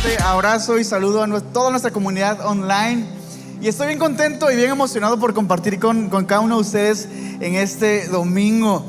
fuerte abrazo y saludo a toda nuestra comunidad online. Y estoy bien contento y bien emocionado por compartir con cada uno de ustedes en este domingo.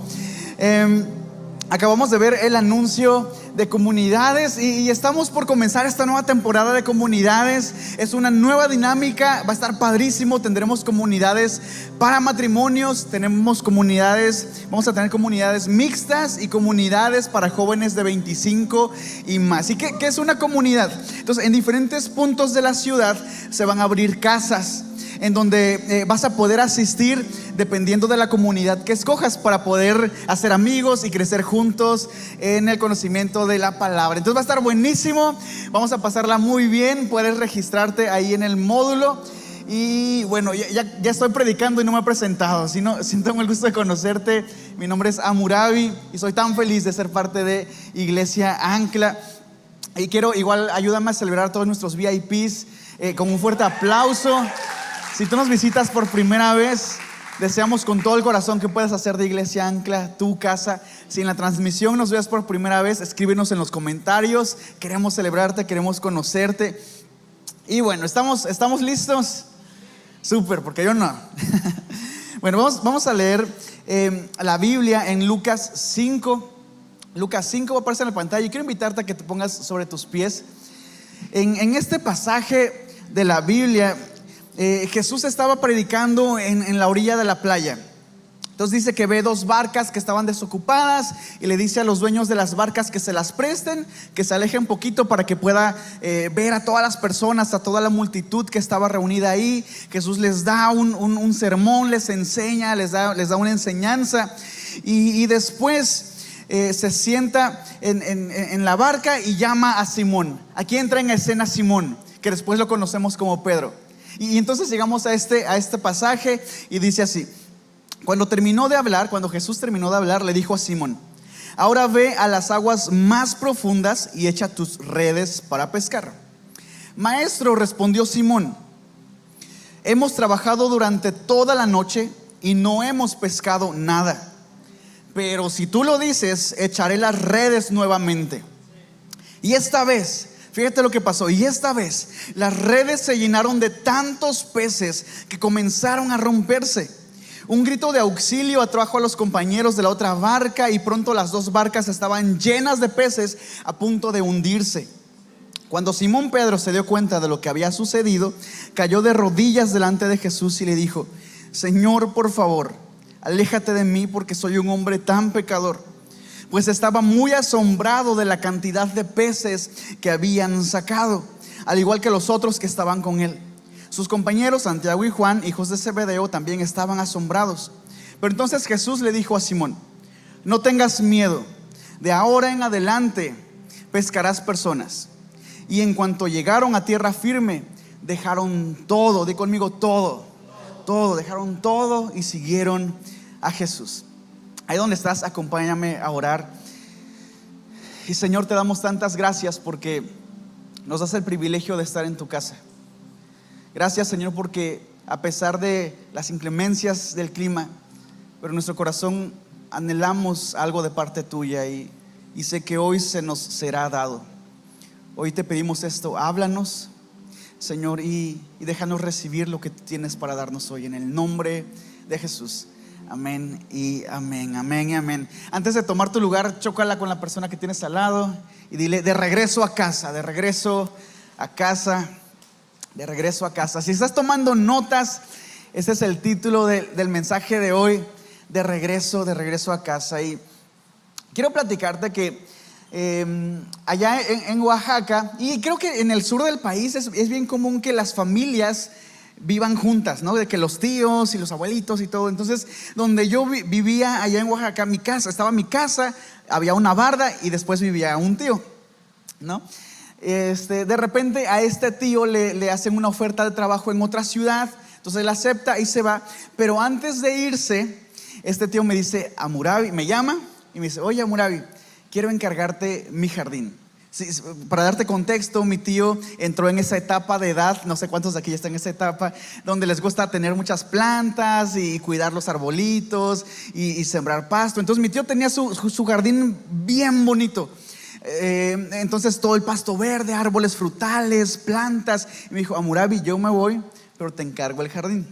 Acabamos de ver el anuncio de comunidades y estamos por comenzar esta nueva temporada de comunidades. Es una nueva dinámica, va a estar padrísimo. Tendremos comunidades para matrimonios, vamos a tener comunidades mixtas y comunidades para jóvenes de 25 y más. ¿Y qué es una comunidad? Entonces, en diferentes puntos de la ciudad se van a abrir casas en donde vas a poder asistir dependiendo de la comunidad que escojas, para poder hacer amigos y crecer juntos en el conocimiento de la palabra. Entonces va a estar buenísimo, vamos a pasarla muy bien. Puedes registrarte ahí en el módulo. Y bueno, ya estoy predicando y no me he presentado, siento el gusto de conocerte. Mi nombre es Amurabi y soy tan feliz de ser parte de Iglesia Ancla. Y quiero, igual, ayúdame a celebrar a todos nuestros VIPs con un fuerte aplauso. Si tú nos visitas por primera vez, deseamos con todo el corazón que puedas hacer de Iglesia Ancla tu casa. Si en la transmisión nos ves por primera vez, escríbenos en los comentarios. Queremos celebrarte, queremos conocerte. Y bueno, ¿estamos listos? Súper, porque yo no. Bueno, vamos a leer la Biblia en Lucas 5. Lucas 5 va a aparecer en la pantalla y quiero invitarte a que te pongas sobre tus pies. En este pasaje de la Biblia, Jesús estaba predicando en la orilla de la playa. Entonces dice que ve dos barcas que estaban desocupadas y le dice a los dueños de las barcas que se las presten, que se alejen un poquito para que pueda ver a todas las personas, a toda la multitud que estaba reunida ahí. Jesús les da un sermón, les enseña, les da una enseñanza y después se sienta en la barca y llama a Simón. Aquí entra en escena Simón, que después lo conocemos como Pedro. Y entonces llegamos a este pasaje y dice así: cuando Jesús terminó de hablar, le dijo a Simón: ahora ve a las aguas más profundas y echa tus redes para pescar. Maestro, respondió Simón, hemos trabajado durante toda la noche y no hemos pescado nada, pero si tú lo dices, echaré las redes nuevamente. Y esta vez, fíjate lo que pasó, y esta vez las redes se llenaron de tantos peces que comenzaron a romperse. Un grito de auxilio atrajo a los compañeros de la otra barca y pronto las dos barcas estaban llenas de peces a punto de hundirse. Cuando Simón Pedro se dio cuenta de lo que había sucedido, cayó de rodillas delante de Jesús y le dijo: Señor, por favor, aléjate de mí porque soy un hombre tan pecador. Pues estaba muy asombrado de la cantidad de peces que habían sacado, al igual que los otros que estaban con él. Sus compañeros Santiago y Juan, hijos de Zebedeo, también estaban asombrados. Pero entonces Jesús le dijo a Simón: no tengas miedo, de ahora en adelante pescarás personas. Y en cuanto llegaron a tierra firme, dejaron todo, di conmigo todo, dejaron todo y siguieron a Jesús. Ahí donde estás, acompáñame a orar. Y Señor, te damos tantas gracias porque nos das el privilegio de estar en tu casa. Gracias, Señor, porque a pesar de las inclemencias del clima, pero en nuestro corazón anhelamos algo de parte tuya y sé que hoy se nos será dado. Hoy te pedimos esto, háblanos, Señor, y déjanos recibir lo que tienes para darnos hoy, en el nombre de Jesús. Amén y amén, amén y amén. Antes de tomar tu lugar, chócala con la persona que tienes al lado y dile: de regreso a casa, de regreso a casa, de regreso a casa. Si estás tomando notas, ese es el título del mensaje de hoy: de regreso a casa. Y quiero platicarte que allá en Oaxaca, y creo que en el sur del país es bien común que las familias vivan juntas, ¿no? De que los tíos y los abuelitos y todo. Entonces, donde yo vivía allá en Oaxaca, estaba mi casa, había una barda y después vivía un tío, ¿no? De repente a este tío le hacen una oferta de trabajo en otra ciudad. Entonces él acepta y se va. Pero antes de irse, este tío me dice: Amurabi, me llama y me dice: oye, Amurabi, quiero encargarte mi jardín. Sí, para darte contexto, mi tío entró en esa etapa de edad, no sé cuántos de aquí ya están en esa etapa, donde les gusta tener muchas plantas y cuidar los arbolitos y sembrar pasto. Entonces mi tío tenía su jardín bien bonito. Entonces todo el pasto verde, árboles frutales, plantas. Y me dijo: Hammurabi, yo me voy, pero te encargo el jardín.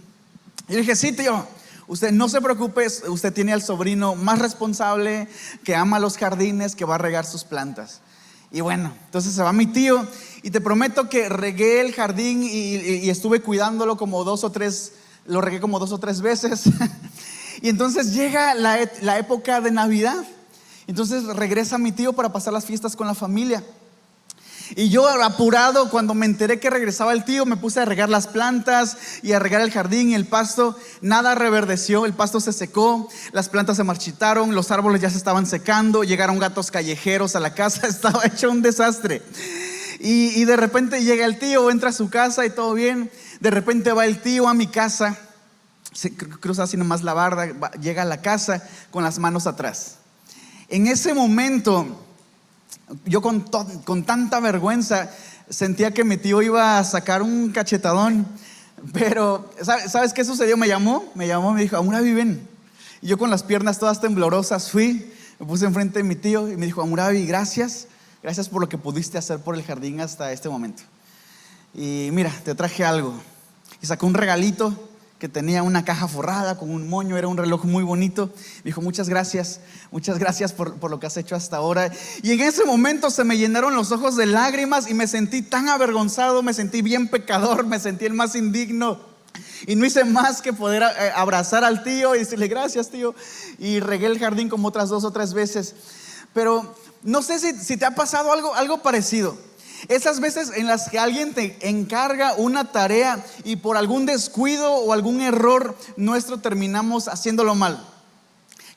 Y yo dije: sí, tío, usted no se preocupe, usted tiene al sobrino más responsable, que ama los jardines, que va a regar sus plantas. Y bueno, entonces se va mi tío, y te prometo que regué el jardín y estuve cuidándolo como 2 o 3, lo regué como 2 o 3 veces. Y entonces llega la época de Navidad. Entonces regresa mi tío para pasar las fiestas con la familia. Y yo, apurado, cuando me enteré que regresaba el tío, me puse a regar las plantas y a regar el jardín y el pasto. Nada reverdeció, el pasto se secó, las plantas se marchitaron, los árboles ya se estaban secando, llegaron gatos callejeros a la casa, estaba hecho un desastre. Y de repente llega el tío, entra a su casa y todo bien. De repente va el tío a mi casa, se cruza así nomás la barda, llega a la casa con las manos atrás. En ese momento, yo con tanta vergüenza sentía que mi tío iba a sacar un cachetadón. Pero ¿sabes qué sucedió? Me llamó, me dijo: Hammurabi, ven. Y yo con las piernas todas temblorosas fui, me puse enfrente de mi tío y me dijo: Hammurabi, gracias por lo que pudiste hacer por el jardín hasta este momento. Y mira, te traje algo. Y sacó un regalito que tenía una caja forrada con un moño, era un reloj muy bonito. Me dijo: muchas gracias por lo que has hecho hasta ahora. Y en ese momento se me llenaron los ojos de lágrimas y me sentí tan avergonzado, me sentí bien pecador, me sentí el más indigno. Y no hice más que poder abrazar al tío y decirle: gracias, tío. Y regué el jardín como otras 2 o 3 veces. Pero no sé si te ha pasado algo parecido. Esas veces en las que alguien te encarga una tarea y por algún descuido o algún error nuestro terminamos haciéndolo mal.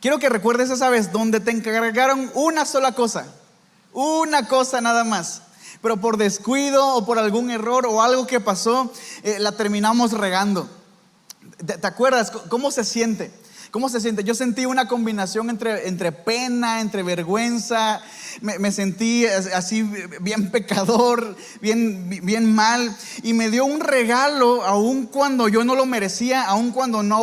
Quiero que recuerdes esa vez donde te encargaron una sola cosa, una cosa nada más, pero por descuido o por algún error o algo que pasó, la terminamos regando. ¿Te acuerdas cómo se siente? ¿Cómo se siente? Yo sentí una combinación entre pena, entre vergüenza. Me sentí así bien pecador, bien mal. Y me dio un regalo aun cuando yo no lo merecía, aun cuando no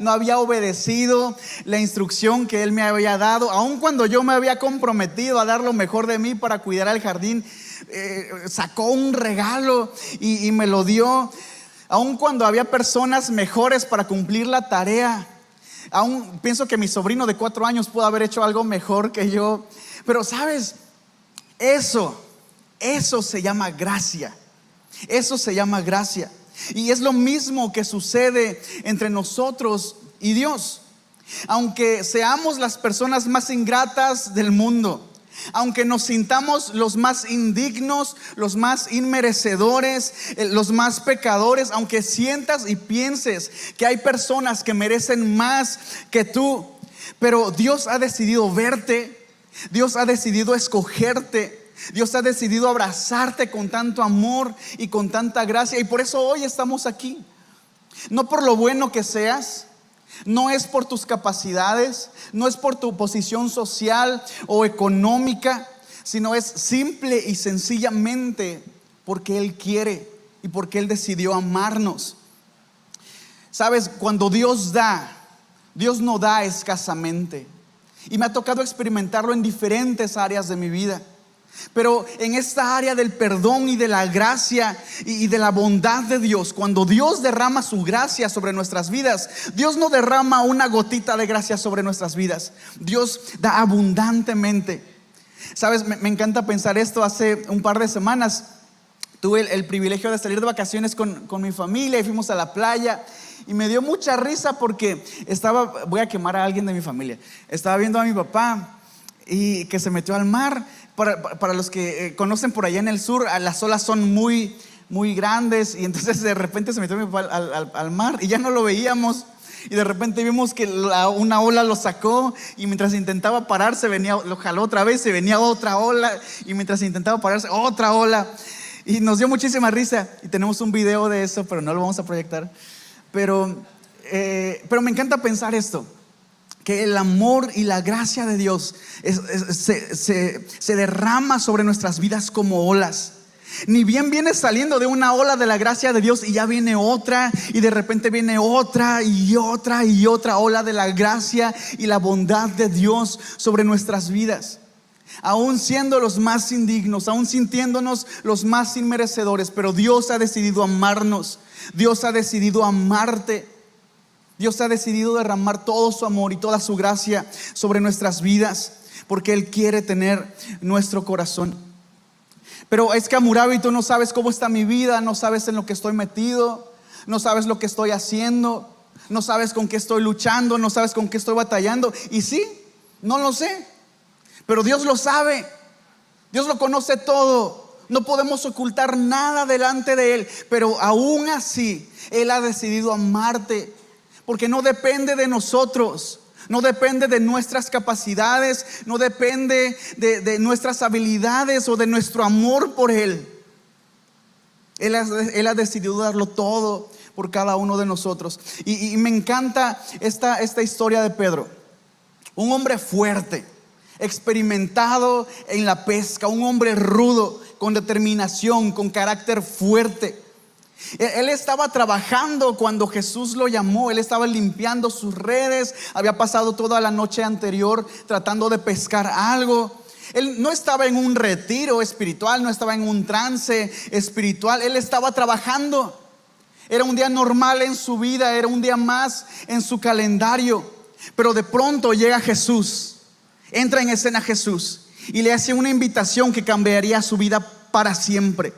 había obedecido la instrucción que él me había dado, aun cuando yo me había comprometido a dar lo mejor de mí para cuidar el jardín. Sacó un regalo y me lo dio. Aun cuando había personas mejores para cumplir la tarea. Aún pienso que mi sobrino de 4 años pudo haber hecho algo mejor que yo. Pero sabes, eso se llama gracia. Eso se llama gracia. Y es lo mismo que sucede entre nosotros y Dios. Aunque seamos las personas más ingratas del mundo, aunque nos sintamos los más indignos, los más inmerecedores, los más pecadores, aunque sientas y pienses que hay personas que merecen más que tú, pero Dios ha decidido verte, Dios ha decidido escogerte, Dios ha decidido abrazarte con tanto amor y con tanta gracia. Y por eso hoy estamos aquí. No por lo bueno que seas, no es por tus capacidades, no es por tu posición social o económica, sino es simple y sencillamente porque Él quiere y porque Él decidió amarnos. Sabes, cuando Dios da, Dios no da escasamente. Y me ha tocado experimentarlo en diferentes áreas de mi vida. Pero en esta área del perdón y de la gracia y de la bondad de Dios, cuando Dios derrama su gracia sobre nuestras vidas, Dios no derrama una gotita de gracia sobre nuestras vidas. Dios da abundantemente. Sabes, me encanta pensar esto. Hace un par de semanas tuve el privilegio de salir de vacaciones con mi familia y fuimos a la playa. Y me dio mucha risa porque voy a quemar a alguien de mi familia. Estaba viendo a mi papá y que se metió al mar. Para los que conocen por allá en el sur, las olas son muy, muy grandes. Y entonces de repente se metió mi papá al mar y ya no lo veíamos. Y de repente vimos que una ola lo sacó. Y mientras intentaba pararse, lo jaló otra vez. Se venía otra ola. Y mientras intentaba pararse, otra ola. Y nos dio muchísima risa. Y tenemos un video de eso, pero no lo vamos a proyectar. Pero me encanta pensar esto, que el amor y la gracia de Dios se derrama sobre nuestras vidas como olas. Ni bien vienes saliendo de una ola de la gracia de Dios y ya viene otra, y de repente viene otra y otra y otra ola de la gracia y la bondad de Dios sobre nuestras vidas. aún siendo los más indignos, aún sintiéndonos los más inmerecedores, pero Dios ha decidido amarnos, Dios ha decidido amarte, Dios ha decidido derramar todo su amor y toda su gracia sobre nuestras vidas, porque Él quiere tener nuestro corazón. Pero es que, Hammurabi, tú no sabes cómo está mi vida, no sabes en lo que estoy metido, no sabes lo que estoy haciendo, no sabes con qué estoy luchando, no sabes con qué estoy batallando. Y sí, no lo sé, pero Dios lo sabe, Dios lo conoce todo. No podemos ocultar nada delante de Él, pero aún así Él ha decidido amarte, porque no depende de nosotros, no depende de nuestras capacidades, no depende de nuestras habilidades o de nuestro amor por Él. Él ha decidido darlo todo por cada uno de nosotros. Y me encanta esta historia de Pedro, un hombre fuerte, experimentado en la pesca, un hombre rudo, con determinación, con carácter fuerte. Él estaba trabajando cuando Jesús lo llamó. Él estaba limpiando sus redes, había pasado toda la noche anterior tratando de pescar algo. Él no estaba en un retiro espiritual, no estaba en un trance espiritual. Él estaba trabajando. Era un día normal en su vida, era un día más en su calendario. Pero de pronto llega Jesús, entra en escena Jesús y le hace una invitación que cambiaría su vida para siempre.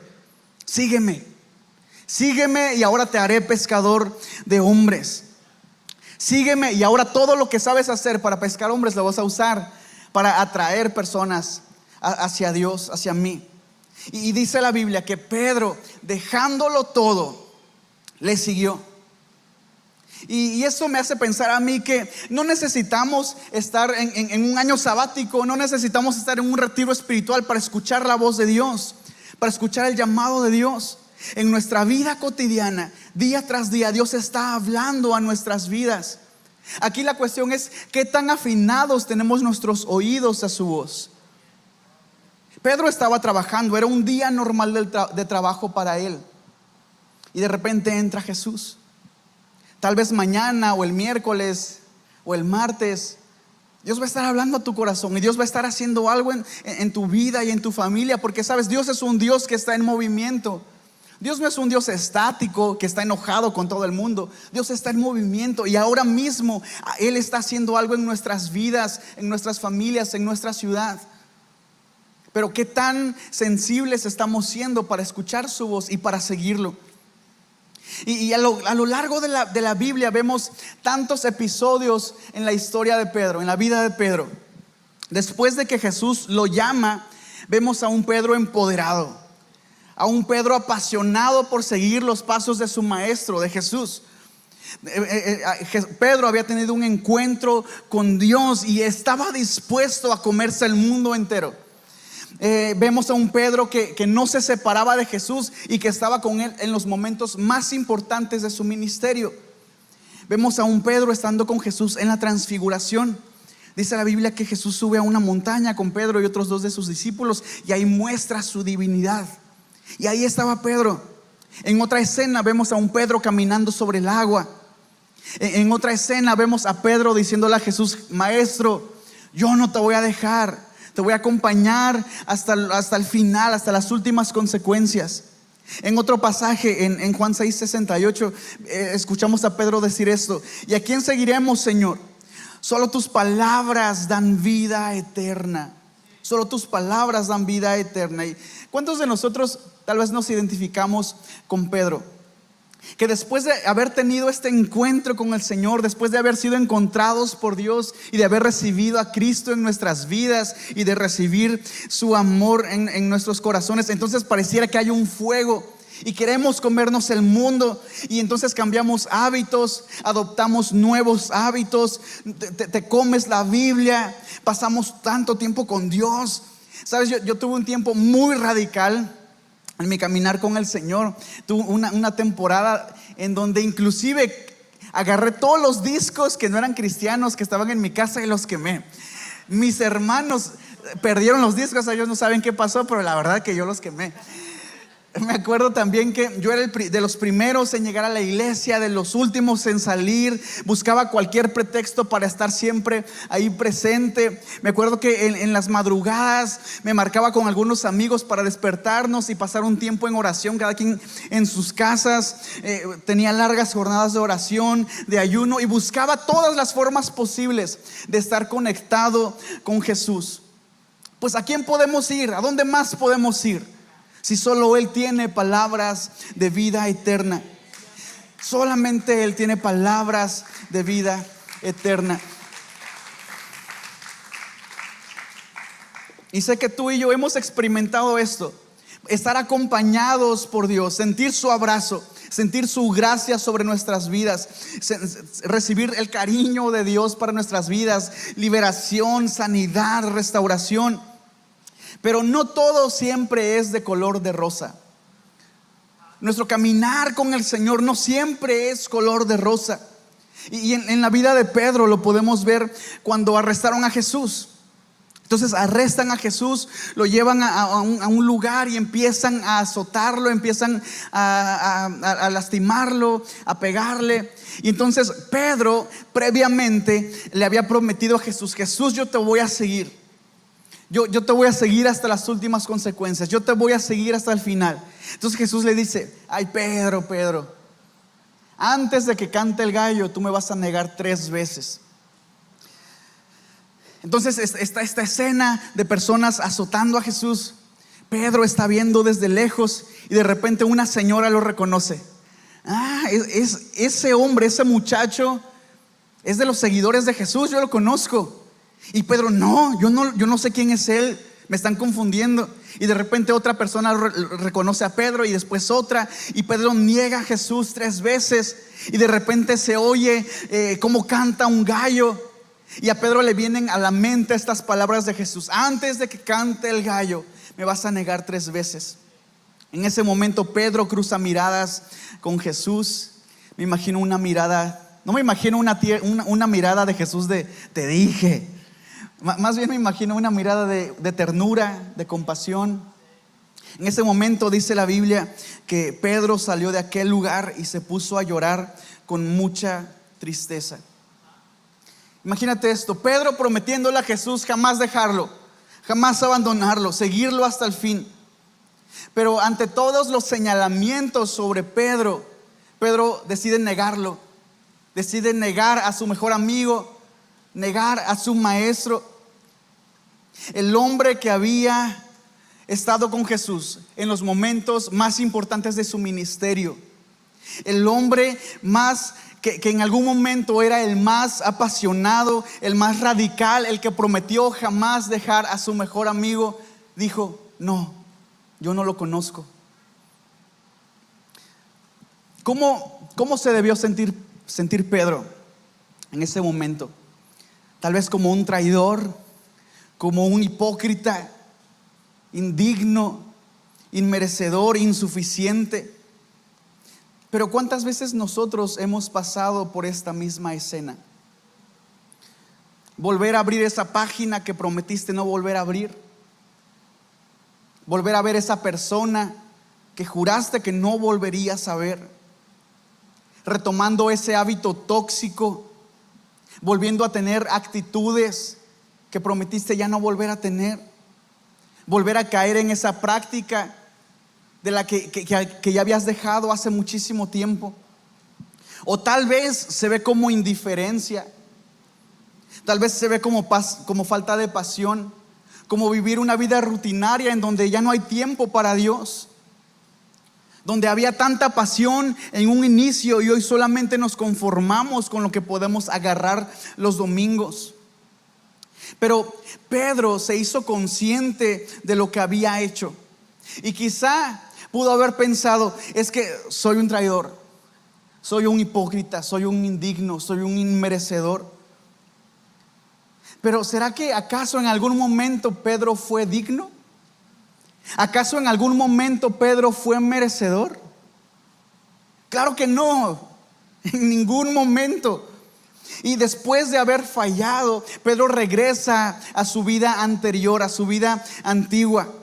Sígueme, sígueme y ahora te haré pescador de hombres. Sígueme y ahora todo lo que sabes hacer para pescar hombres lo vas a usar para atraer personas hacia Dios, hacia mí. Y dice la Biblia que Pedro, dejándolo todo, le siguió. Y eso me hace pensar a mí que no necesitamos estar en un año sabático, no necesitamos estar en un retiro espiritual para escuchar la voz de Dios, para escuchar el llamado de Dios. En nuestra vida cotidiana, día tras día, Dios está hablando a nuestras vidas. Aquí la cuestión es qué tan afinados tenemos nuestros oídos a su voz. Pedro estaba trabajando, era un día normal de trabajo para él. Y de repente entra Jesús. Tal vez mañana o el miércoles o el martes Dios va a estar hablando a tu corazón y Dios va a estar haciendo algo en tu vida y en tu familia. Porque sabes, Dios es un Dios que está en movimiento. Dios no es un Dios estático que está enojado con todo el mundo. Dios está en movimiento y ahora mismo Él está haciendo algo en nuestras vidas, en nuestras familias, en nuestra ciudad. Pero qué tan sensibles estamos siendo para escuchar su voz y para seguirlo. Y a lo largo de la Biblia vemos tantos episodios en la historia de Pedro, en la vida de Pedro. Después de que Jesús lo llama, vemos a un Pedro empoderado, a un Pedro apasionado por seguir los pasos de su maestro, de Jesús. Pedro había tenido un encuentro con Dios y estaba dispuesto a comerse el mundo entero. Vemos a un Pedro que no se separaba de Jesús y que estaba con él en los momentos más importantes de su ministerio. Vemos a un Pedro estando con Jesús en la transfiguración. Dice la Biblia que Jesús sube a una montaña con Pedro y otros dos de sus discípulos y ahí muestra su divinidad. Y ahí estaba Pedro. En otra escena vemos a un Pedro caminando sobre el agua. En otra escena vemos a Pedro diciéndole a Jesús: Maestro, yo no te voy a dejar, te voy a acompañar hasta el final, hasta las últimas consecuencias. En otro pasaje, en Juan 6:68, escuchamos a Pedro decir esto: ¿y a quién seguiremos, Señor? Solo tus palabras dan vida eterna. Solo tus palabras dan vida eterna. ¿Y cuántos de nosotros tal vez nos identificamos con Pedro? Que después de haber tenido este encuentro con el Señor, después de haber sido encontrados por Dios y de haber recibido a Cristo en nuestras vidas y de recibir su amor en nuestros corazones, entonces pareciera que hay un fuego y queremos comernos el mundo. Y entonces cambiamos hábitos, adoptamos nuevos hábitos, te comes la Biblia, pasamos tanto tiempo con Dios. Sabes, yo tuve un tiempo muy radical en mi caminar con el Señor. Tuve una temporada en donde inclusive agarré todos los discos que no eran cristianos que estaban en mi casa y los quemé. Mis hermanos perdieron los discos, ellos no saben qué pasó, pero la verdad que yo los quemé. Me acuerdo también que yo era de los primeros en llegar a la iglesia, de los últimos en salir. Buscaba cualquier pretexto para estar siempre ahí presente. Me acuerdo que en las madrugadas me marcaba con algunos amigos para despertarnos y pasar un tiempo en oración, cada quien en sus casas. Tenía largas jornadas de oración, de ayuno, y buscaba todas las formas posibles de estar conectado con Jesús. Pues ¿a quién podemos ir? ¿A dónde más podemos ir? Si solo Él tiene palabras de vida eterna. Solamente Él tiene palabras de vida eterna. Y sé que tú y yo hemos experimentado esto: estar acompañados por Dios, sentir su abrazo, sentir su gracia sobre nuestras vidas, recibir el cariño de Dios para nuestras vidas, liberación, sanidad, restauración. Pero no todo siempre es de color de rosa. Nuestro caminar con el Señor no siempre es color de rosa. Y en la vida de Pedro lo podemos ver cuando arrestaron a Jesús. Entonces arrestan a Jesús, lo llevan a un lugar y empiezan a azotarlo, empiezan a lastimarlo, a pegarle. Y entonces Pedro previamente le había prometido a Jesús: Jesús, yo te voy a seguir. Yo te voy a seguir hasta las últimas consecuencias. Yo te voy a seguir hasta el final. Entonces Jesús le dice: ay, Pedro, antes de que cante el gallo, tú me vas a negar 3 veces. Entonces está esta escena de personas azotando a Jesús. Pedro está viendo desde lejos y de repente una señora lo reconoce. Ese hombre, ese muchacho es de los seguidores de Jesús, yo lo conozco. Y Pedro: yo no sé quién es él, me están confundiendo. Y de repente otra persona reconoce a Pedro, y después otra, y Pedro niega a Jesús 3 veces. Y de repente se oye cómo canta un gallo, y a Pedro le vienen a la mente estas palabras de Jesús: antes de que cante el gallo, me vas a negar 3 veces. En ese momento Pedro cruza miradas con Jesús. Me imagino una mirada, no me imagino una mirada de Jesús de te dije. Más bien me imagino una mirada de ternura, de compasión. En ese momento dice la Biblia que Pedro salió de aquel lugar y se puso a llorar con mucha tristeza. Imagínate esto: Pedro prometiéndole a Jesús jamás dejarlo, jamás abandonarlo, seguirlo hasta el fin. Pero ante todos los señalamientos sobre Pedro decide negarlo. Decide negar a su mejor amigo, negar a su maestro, el hombre que había estado con Jesús en los momentos más importantes de su ministerio, el hombre más que en algún momento era el más apasionado, el más radical, el que prometió jamás dejar a su mejor amigo. Dijo: no, yo no lo conozco. ¿Cómo se debió sentir Pedro en ese momento? Tal vez como un traidor, como un hipócrita, indigno, inmerecedor, insuficiente. Pero ¿cuántas veces nosotros hemos pasado por esta misma escena? Volver a abrir esa página que prometiste no volver a abrir. Volver a ver esa persona que juraste que no volverías a ver. Retomando ese hábito tóxico, volviendo a tener actitudes que prometiste ya no volver a tener. Volver a caer en esa práctica de la que ya habías dejado hace muchísimo tiempo. O tal vez se ve como indiferencia, tal vez se ve como falta de pasión, como vivir una vida rutinaria en donde ya no hay tiempo para Dios, donde había tanta pasión en un inicio y hoy solamente nos conformamos con lo que podemos agarrar los domingos. Pero Pedro se hizo consciente de lo que había hecho, y quizá pudo haber pensado: es que soy un traidor, soy un hipócrita, soy un indigno, soy un inmerecedor. Pero ¿será que acaso en algún momento Pedro fue digno? ¿Acaso en algún momento Pedro fue merecedor? Claro que no, en ningún momento. Y después de haber fallado, Pedro regresa a su vida anterior, a su vida antigua,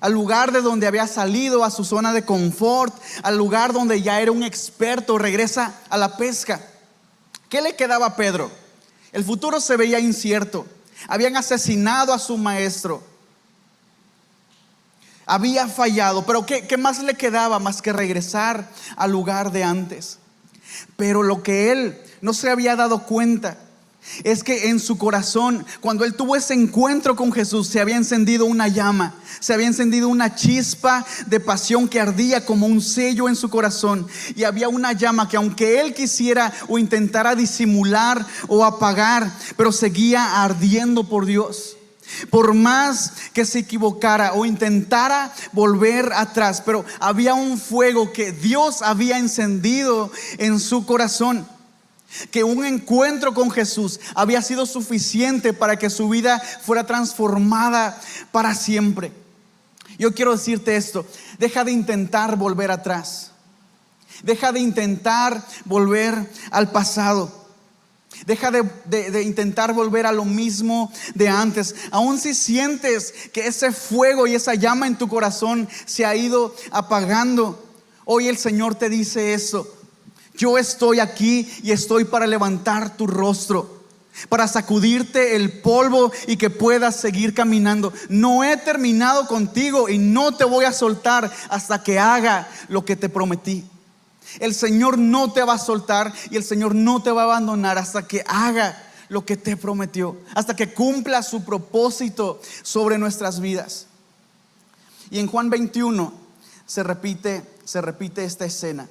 al lugar de donde había salido, a su zona de confort, al lugar donde ya era un experto, regresa a la pesca. ¿Qué le quedaba a Pedro? El futuro se veía incierto. Habían asesinado a su maestro. Había fallado, pero ¿qué más le quedaba más que regresar al lugar de antes? Pero lo que él no se había dado cuenta es que en su corazón, cuando él tuvo ese encuentro con Jesús, se había encendido una llama, se había encendido una chispa de pasión que ardía como un sello en su corazón. Y había una llama que, aunque él quisiera o intentara disimular o apagar, pero seguía ardiendo por Dios. Por más que se equivocara o intentara volver atrás, pero había un fuego que Dios había encendido en su corazón. Que un encuentro con Jesús había sido suficiente para que su vida fuera transformada para siempre. Yo quiero decirte esto: deja de intentar volver atrás. Deja de intentar volver al pasado. Deja de intentar volver a lo mismo de antes. Aun si sientes que ese fuego y esa llama en tu corazón se ha ido apagando, hoy el Señor te dice eso: yo estoy aquí y estoy para levantar tu rostro, para sacudirte el polvo y que puedas seguir caminando. No he terminado contigo y no te voy a soltar hasta que haga lo que te prometí. El Señor no te va a soltar y el Señor no te va a abandonar hasta que haga lo que te prometió, hasta que cumpla su propósito sobre nuestras vidas. Y en Juan 21 se repite esta escena.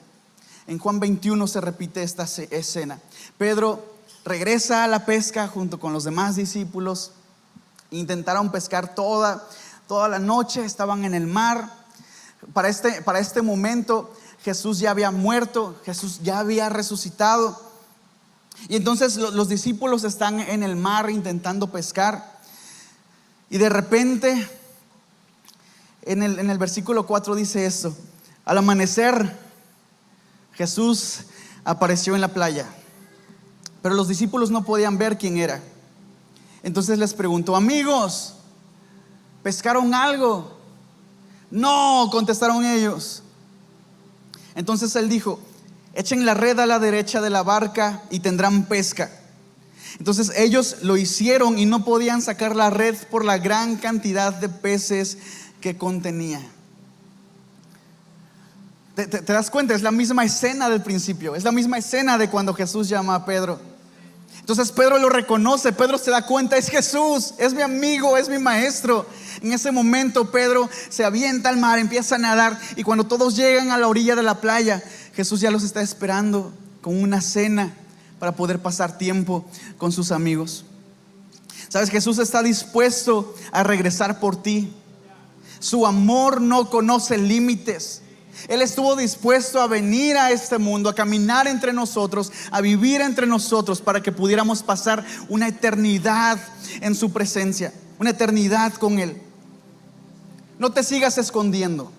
En Juan 21 se repite esta escena. Pedro regresa a la pesca junto con los demás discípulos. Intentaron pescar toda la noche, estaban en el mar. Para este momento Jesús ya había muerto, Jesús ya había resucitado. Y entonces los discípulos están en el mar intentando pescar. Y de repente en el versículo 4 dice esto: al amanecer Jesús apareció en la playa, pero los discípulos no podían ver quién era. Entonces les preguntó: amigos, ¿pescaron algo? No, contestaron ellos. Entonces él dijo: echen la red a la derecha de la barca y tendrán pesca. Entonces ellos lo hicieron y no podían sacar la red por la gran cantidad de peces que contenía. ¿Te das cuenta? Es la misma escena del principio. Es la misma escena de cuando Jesús llama a Pedro. Entonces Pedro lo reconoce. Pedro se da cuenta: es Jesús, es mi amigo, es mi maestro. En ese momento Pedro se avienta al mar, empieza a nadar. Y cuando todos llegan a la orilla de la playa, Jesús ya los está esperando con una cena para poder pasar tiempo con sus amigos. ¿Sabes? Jesús está dispuesto a regresar por ti. Su amor no conoce límites. Él estuvo dispuesto a venir a este mundo, a caminar entre nosotros, a vivir entre nosotros, para que pudiéramos pasar una eternidad en su presencia, una eternidad con Él. No te sigas escondiendo,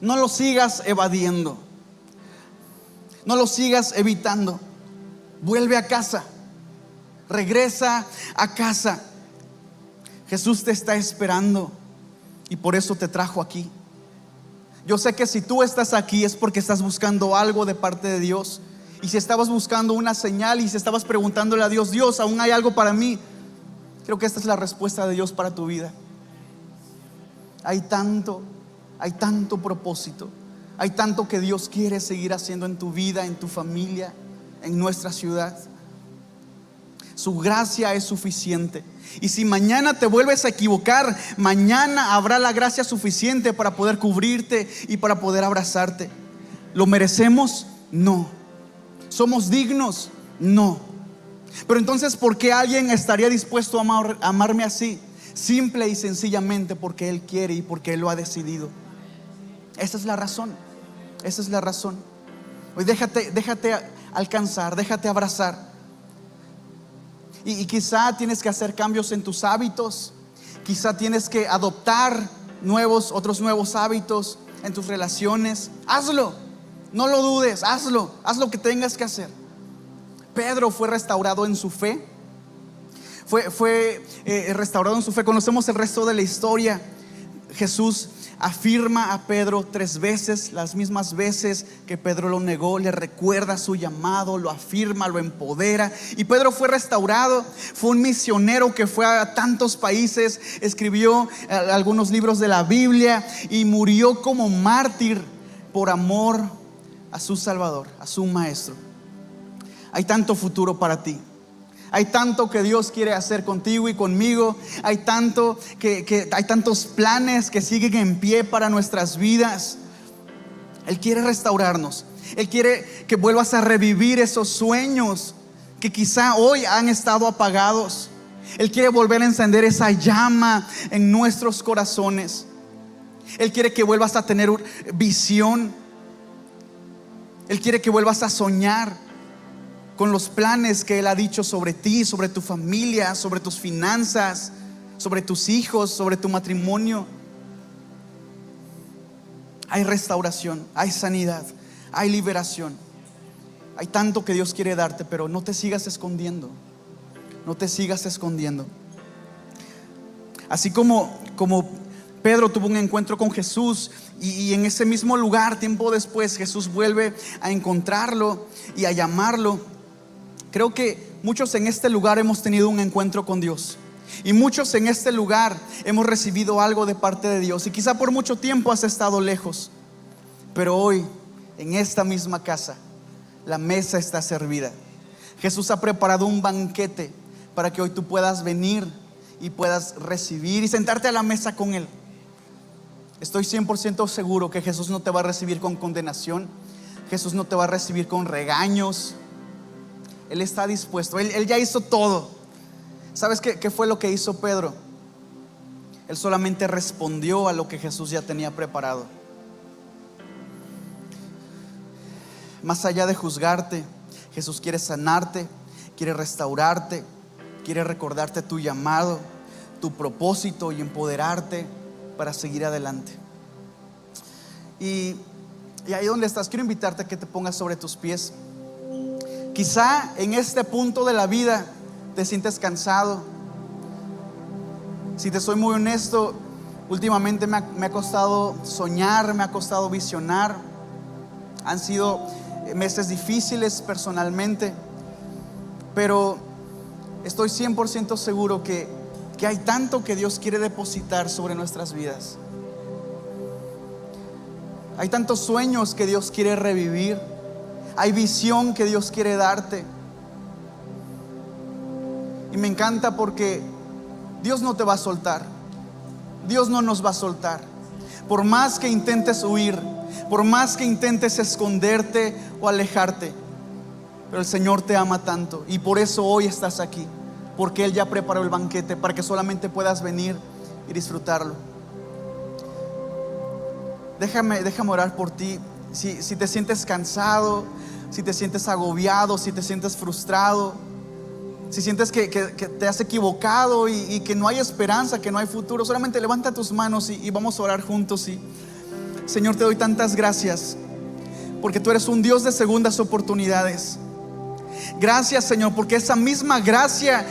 no lo sigas evadiendo, no lo sigas evitando. Vuelve a casa, regresa a casa. Jesús te está esperando y por eso te trajo aquí. Yo sé que si tú estás aquí es porque estás buscando algo de parte de Dios. Y si estabas buscando una señal y si estabas preguntándole a Dios: Dios, ¿aún hay algo para mí? Creo que esta es la respuesta de Dios para tu vida. Hay tanto propósito. Hay tanto que Dios quiere seguir haciendo en tu vida, en tu familia, en nuestra ciudad. Su gracia es suficiente. Y si mañana te vuelves a equivocar, mañana habrá la gracia suficiente para poder cubrirte y para poder abrazarte. ¿Lo merecemos? No. ¿Somos dignos? No. Pero entonces, ¿por qué alguien estaría dispuesto a amarme así? Simple y sencillamente porque Él quiere y porque Él lo ha decidido. Esa es la razón. Esa es la razón. Hoy déjate alcanzar, déjate abrazar. Y quizá tienes que hacer cambios en tus hábitos. Quizá tienes que adoptar otros nuevos hábitos en tus relaciones. Hazlo, no lo dudes, hazlo. Haz lo que tengas que hacer. Pedro fue restaurado en su fe. Fue restaurado en su fe. Conocemos el resto de la historia. Jesús afirma a Pedro 3 veces, las mismas veces que Pedro lo negó, le recuerda su llamado, lo afirma, lo empodera. Y Pedro fue restaurado, fue un misionero que fue a tantos países, escribió algunos libros de la Biblia y murió como mártir por amor a su Salvador, a su Maestro. Hay tanto futuro para ti. Hay tanto que Dios quiere hacer contigo y conmigo. Hay tanto hay tantos planes que siguen en pie para nuestras vidas. Él quiere restaurarnos. Él quiere que vuelvas a revivir esos sueños que quizá hoy han estado apagados. Él quiere volver a encender esa llama en nuestros corazones. Él quiere que vuelvas a tener visión. Él quiere que vuelvas a soñar con los planes que Él ha dicho sobre ti, sobre tu familia, sobre tus finanzas, sobre tus hijos, sobre tu matrimonio. Hay restauración, hay sanidad, hay liberación. Hay tanto que Dios quiere darte, pero no te sigas escondiendo. No te sigas escondiendo. Así como Pedro tuvo un encuentro con Jesús y en ese mismo lugar, tiempo después, Jesús vuelve a encontrarlo y a llamarlo. Creo que muchos en este lugar hemos tenido un encuentro con Dios. Y muchos en este lugar hemos recibido algo de parte de Dios. Y quizá por mucho tiempo has estado lejos. Pero hoy, en esta misma casa, la mesa está servida. Jesús ha preparado un banquete para que hoy tú puedas venir y puedas recibir y sentarte a la mesa con Él. Estoy 100% seguro que Jesús no te va a recibir con condenación. Jesús no te va a recibir con regaños. Él está dispuesto. Él ya hizo todo. ¿Sabes qué fue lo que hizo Pedro? Él solamente respondió a lo que Jesús ya tenía preparado. Más allá de juzgarte, Jesús quiere sanarte, quiere restaurarte, quiere recordarte tu llamado, tu propósito y empoderarte para seguir adelante. Y ahí donde estás, quiero invitarte a que te pongas sobre tus pies. Quizá en este punto de la vida te sientes cansado. Si te soy muy honesto, últimamente me ha costado soñar, me ha costado visionar. Han sido meses difíciles personalmente, pero estoy 100% seguro que hay tanto que Dios quiere depositar sobre nuestras vidas. Hay tantos sueños que Dios quiere revivir. Hay visión que Dios quiere darte. Y me encanta porque Dios no te va a soltar. Dios no nos va a soltar. Por más que intentes huir, por más que intentes esconderte o alejarte, pero el Señor te ama tanto. Y por eso hoy estás aquí, porque Él ya preparó el banquete para que solamente puedas venir y disfrutarlo. Déjame orar por ti. Si te sientes cansado, si te sientes agobiado, si te sientes frustrado, si sientes que te has equivocado y que no hay esperanza, que no hay futuro, solamente levanta tus manos y vamos a orar juntos. Y Señor, te doy tantas gracias porque tú eres un Dios de segundas oportunidades. Gracias, Señor, porque esa misma gracia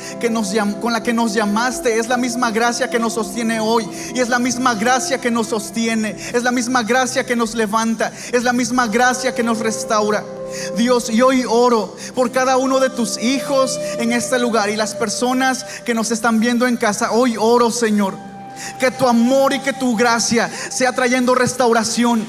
con la que nos llamaste es la misma gracia que nos sostiene hoy. Y es la misma gracia que nos sostiene. Es la misma gracia que nos levanta. Es la misma gracia que nos restaura. Dios, y hoy oro por cada uno de tus hijos en este lugar y las personas que nos están viendo en casa. Hoy oro, Señor, que tu amor y que tu gracia sea trayendo restauración.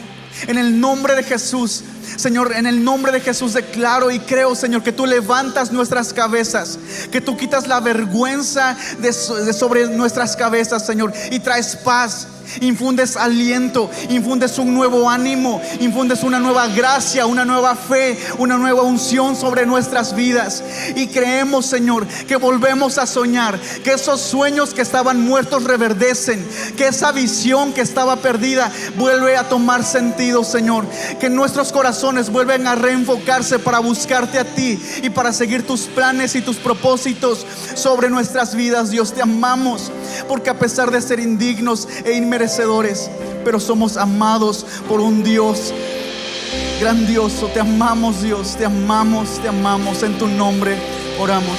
En el nombre de Jesús, Señor, en el nombre de Jesús declaro y creo, Señor, que tú levantas nuestras cabezas, que tú quitas la vergüenza de sobre nuestras cabezas, Señor, y traes paz. Infundes aliento, infundes un nuevo ánimo, infundes una nueva gracia, una nueva fe, una nueva unción sobre nuestras vidas. Y creemos, Señor, que volvemos a soñar, que esos sueños que estaban muertos reverdecen, que esa visión que estaba perdida vuelve a tomar sentido, Señor. Que nuestros corazones vuelven a reenfocarse para buscarte a ti y para seguir tus planes y tus propósitos sobre nuestras vidas. Dios, te amamos porque a pesar de ser indignos e inmerecedores, pero somos amados por un Dios grandioso. Te amamos, Dios, te amamos, en tu nombre oramos.